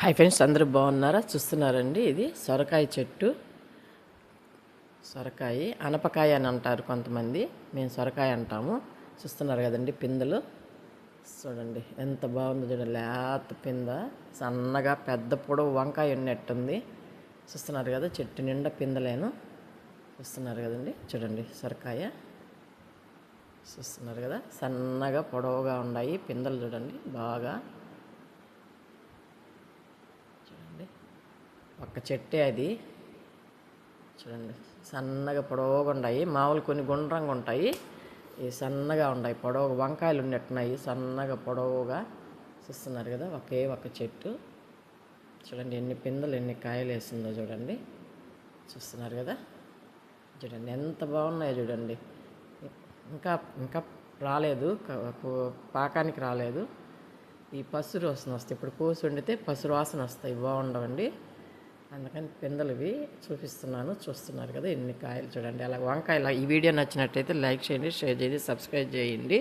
Hi friends, అందరూ బాగున్నారా? చూస్తున్నారండి, ఇది సొరకాయ చెట్టు. సొరకాయ అనపకాయ అని అంటారు కొంతమంది, మేము సొరకాయ అంటాము. చూస్తున్నారు కదండి పిందెలు. చూడండి ఎంత బాగుందో చూడండి, లేత పింద, సన్నగా పెద్ద పొడవు వంకాయ ఉన్నట్టుంది. చూస్తున్నారు కదా, చెట్టు నిండా పిందెలేను. చూస్తున్నారు కదండి, చూడండి సొరకాయ. చూస్తున్నారు కదా, సన్నగా పొడవుగా ఉన్నాయి పిందెలు. చూడండి బాగా, ఒక్క చెట్టే అది. చూడండి సన్నగా పొడవుగా ఉన్నాయి. మామూలు కొన్ని గుండ్రంగా ఉంటాయి, ఇవి సన్నగా ఉన్నాయి. పొడవు వంకాయలు ఉన్నట్టున్నాయి, సన్నగా పొడవుగా. చూస్తున్నారు కదా, ఒకే ఒక చెట్టు. చూడండి ఎన్ని పిందెలు ఎన్ని కాయలు వేసిందో చూడండి. చూస్తున్నారు కదా, చూడండి ఎంత బాగున్నాయో చూడండి. ఇంకా ఇంకా రాలేదు, పాకానికి రాలేదు. ఈ పసురు వాసన వస్తాయి, ఇప్పుడు కోసి వండితే పసురు వాసన వస్తాయి, బాగుండవండి. అందుకని పిందెలువి చూపిస్తున్నాను. చూస్తున్నారు కదా ఎన్ని కాయలు చూడండి. అలా వంకాయలు. ఈ వీడియో నచ్చినట్టయితే లైక్ చేయండి, షేర్ చేయండి, సబ్స్క్రైబ్ చేయండి.